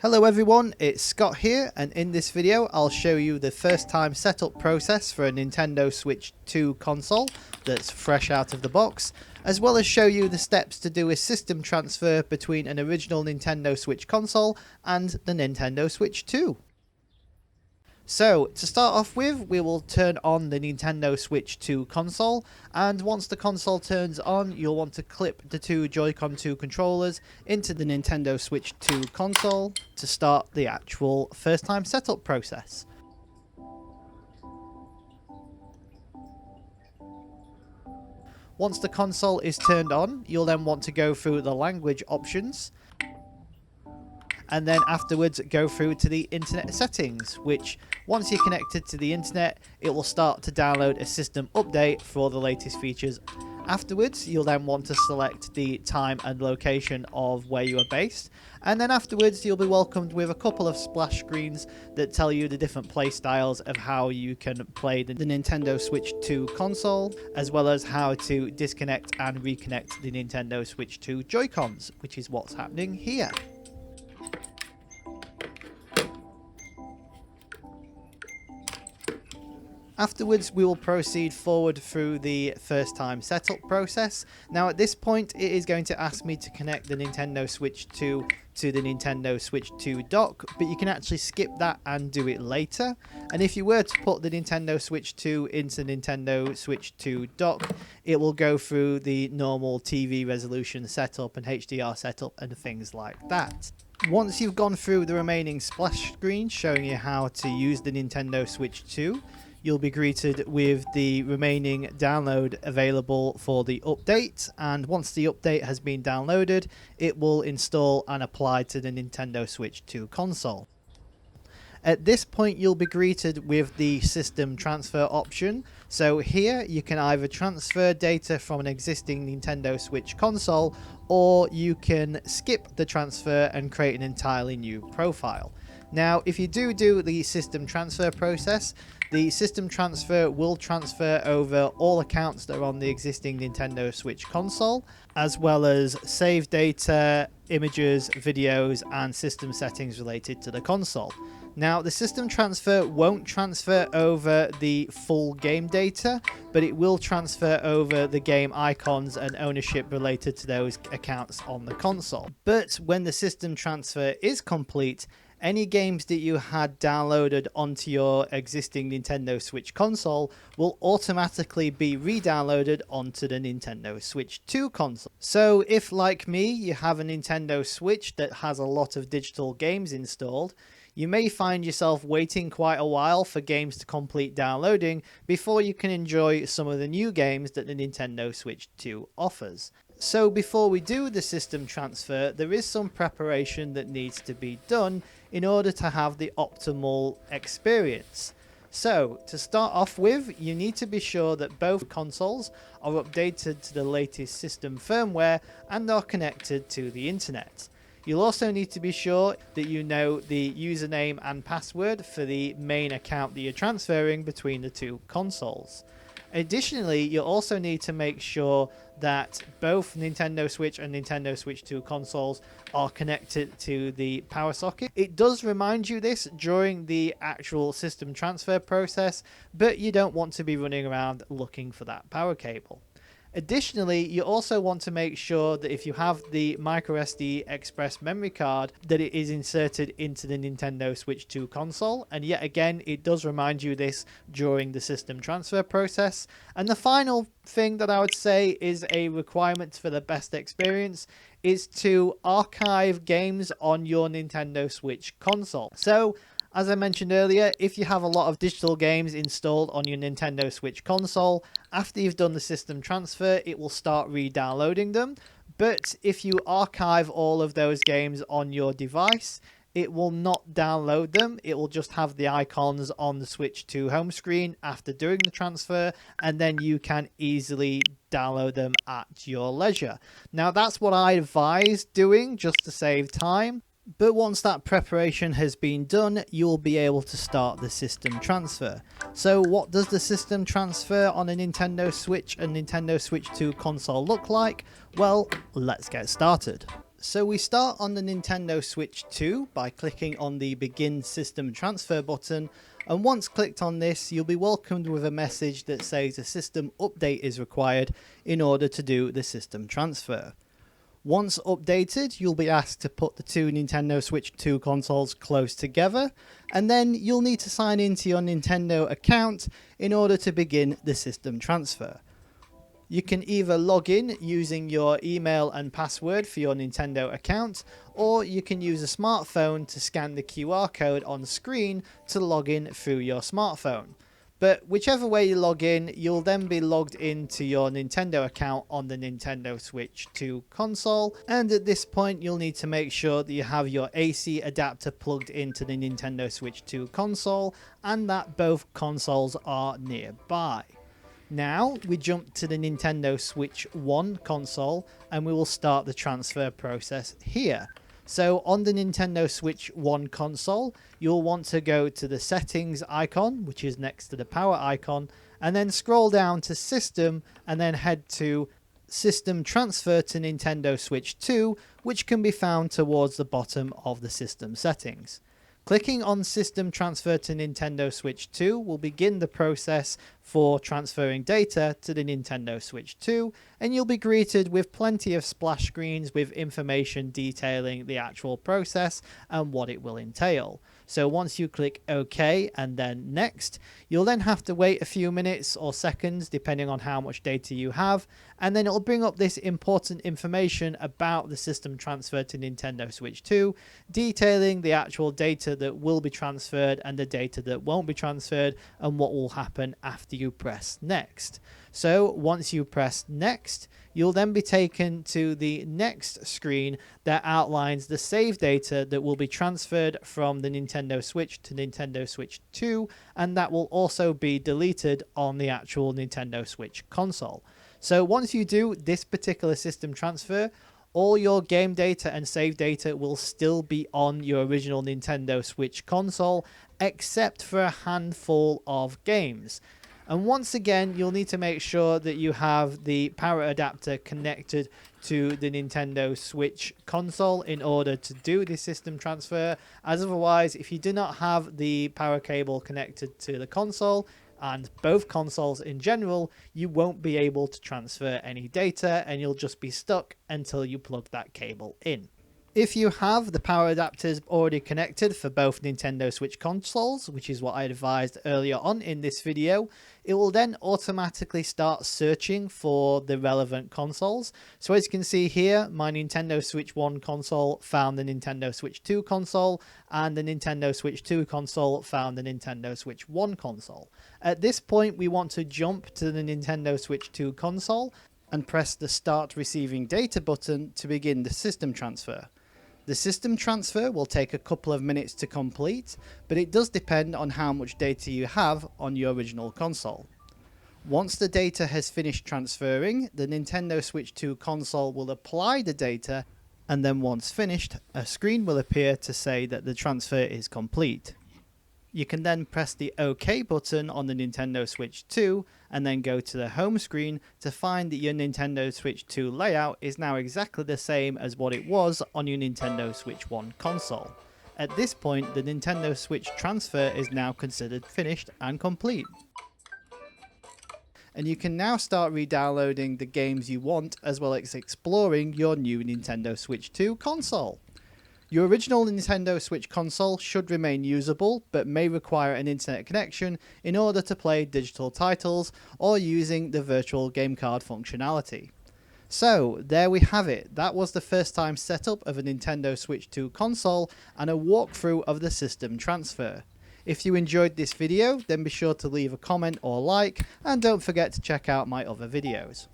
Hello everyone, it's Scott here, and in this video I'll show you the first time setup process for a Nintendo Switch 2 console that's fresh out of the box, as well as show you the steps to do a system transfer between an original Nintendo Switch console and the Nintendo Switch 2. So, to start off with, we will turn on the Nintendo Switch 2 console, and once the console turns on, you'll want to clip the two Joy-Con 2 controllers into the Nintendo Switch 2 console to start the actual first time setup process. Once the console is turned on, you'll then want to go through the language options, and then afterwards go through to the internet settings, which once you're connected to the internet, it will start to download a system update for all the latest features. Afterwards, you'll then want to select the time and location of where you are based, and then afterwards you'll be welcomed with a couple of splash screens that tell you the different play styles of how you can play the Nintendo Switch 2 console, as well as how to disconnect and reconnect the Nintendo Switch 2 Joy-Cons, which is what's happening here. Afterwards, we will proceed forward through the first time setup process. Now at this point, it is going to ask me to connect the Nintendo Switch 2 to the Nintendo Switch 2 dock, but you can actually skip that and do it later. And if you were to put the Nintendo Switch 2 into Nintendo Switch 2 dock, it will go through the normal TV resolution setup and HDR setup and things like that. Once you've gone through the remaining splash screens showing you how to use the Nintendo Switch 2, you'll be greeted with the remaining download available for the update, and once the update has been downloaded, it will install and apply to the Nintendo Switch 2 console. At this point, you'll be greeted with the system transfer option. So here you can either transfer data from an existing Nintendo Switch console, or you can skip the transfer and create an entirely new profile. Now, if you do the system transfer process, the system transfer will transfer over all accounts that are on the existing Nintendo Switch console, as well as save data, images, videos, and system settings related to the console. Now, the system transfer won't transfer over the full game data, but it will transfer over the game icons and ownership related to those accounts on the console. But when the system transfer is complete, any games that you had downloaded onto your existing Nintendo Switch console will automatically be re-downloaded onto the Nintendo Switch 2 console. So if, like me, you have a Nintendo Switch that has a lot of digital games installed, you may find yourself waiting quite a while for games to complete downloading before you can enjoy some of the new games that the Nintendo Switch 2 offers. So before we do the system transfer, there is some preparation that needs to be done in order to have the optimal experience. So to start off with, you need to be sure that both consoles are updated to the latest system firmware and are connected to the internet. You'll also need to be sure that you know the username and password for the main account that you're transferring between the two consoles. Additionally, you'll also need to make sure that both Nintendo Switch and Nintendo Switch 2 consoles are connected to the power socket. It does remind you this during the actual system transfer process, but you don't want to be running around looking for that power cable. Additionally, you also want to make sure that if you have the microSD express memory card, that it is inserted into the Nintendo Switch 2 console, and yet again it does remind you this during the system transfer process. And the final thing that I would say is a requirement for the best experience is to archive games on your Nintendo Switch console. So as I mentioned earlier, if you have a lot of digital games installed on your Nintendo Switch console, after you've done the system transfer, it will start re-downloading them. But if you archive all of those games on your device, it will not download them. It will just have the icons on the Switch 2 home screen after doing the transfer, and then you can easily download them at your leisure. Now, that's what I advise doing just to save time. But once that preparation has been done, you'll be able to start the system transfer. So what does the system transfer on a Nintendo Switch and Nintendo Switch 2 console look like? Well, let's get started. So we start on the Nintendo Switch 2 by clicking on the Begin System Transfer button, and once clicked on this you'll be welcomed with a message that says a system update is required in order to do the system transfer. Once updated, you'll be asked to put the two Nintendo Switch 2 consoles close together, and then you'll need to sign into your Nintendo account in order to begin the system transfer. You can either log in using your email and password for your Nintendo account, or you can use a smartphone to scan the QR code on screen to log in through your smartphone. But whichever way you log in, you'll then be logged into your Nintendo account on the Nintendo Switch 2 console, and at this point you'll need to make sure that you have your AC adapter plugged into the Nintendo Switch 2 console and that both consoles are nearby. Now we jump to the Nintendo Switch 1 console and we will start the transfer process here. So on the Nintendo Switch 1 console, you'll want to go to the settings icon, which is next to the power icon, and then scroll down to System and then head to System Transfer to Nintendo Switch 2, which can be found towards the bottom of the system settings. Clicking on System Transfer to Nintendo Switch 2 will begin the process for transferring data to the Nintendo Switch 2, and you'll be greeted with plenty of splash screens with information detailing the actual process and what it will entail. So once you click OK and then Next, you'll then have to wait a few minutes or seconds depending on how much data you have, and then it'll bring up this important information about the system transfer to Nintendo Switch 2, detailing the actual data that will be transferred and the data that won't be transferred and what will happen after you press Next. So once you press Next, you'll then be taken to the next screen that outlines the save data that will be transferred from the Nintendo Switch to Nintendo Switch 2, and that will also be deleted on the actual Nintendo Switch console. So once you do this particular system transfer, all your game data and save data will still be on your original Nintendo Switch console, except for a handful of games. And once again, you'll need to make sure that you have the power adapter connected to the Nintendo Switch console in order to do this system transfer, as otherwise, if you do not have the power cable connected to the console, and both consoles in general, you won't be able to transfer any data and you'll just be stuck until you plug that cable in. If you have the power adapters already connected for both Nintendo Switch consoles, which is what I advised earlier on in this video, it will then automatically start searching for the relevant consoles. So as you can see here, my Nintendo Switch 1 console found the Nintendo Switch 2 console, and the Nintendo Switch 2 console found the Nintendo Switch 1 console. At this point, we want to jump to the Nintendo Switch 2 console and press the Start Receiving Data button to begin the system transfer. The system transfer will take a couple of minutes to complete, but it does depend on how much data you have on your original console. Once the data has finished transferring, the Nintendo Switch 2 console will apply the data, and then once finished, a screen will appear to say that the transfer is complete. You can then press the OK button on the Nintendo Switch 2 and then go to the home screen to find that your Nintendo Switch 2 layout is now exactly the same as what it was on your Nintendo Switch 1 console. At this point, the Nintendo Switch transfer is now considered finished and complete. And you can now start re-downloading the games you want, as well as exploring your new Nintendo Switch 2 console. Your original Nintendo Switch console should remain usable, but may require an internet connection in order to play digital titles or using the virtual game card functionality. So, there we have it. That was the first time setup of a Nintendo Switch 2 console and a walkthrough of the system transfer. If you enjoyed this video, then be sure to leave a comment or like, and don't forget to check out my other videos.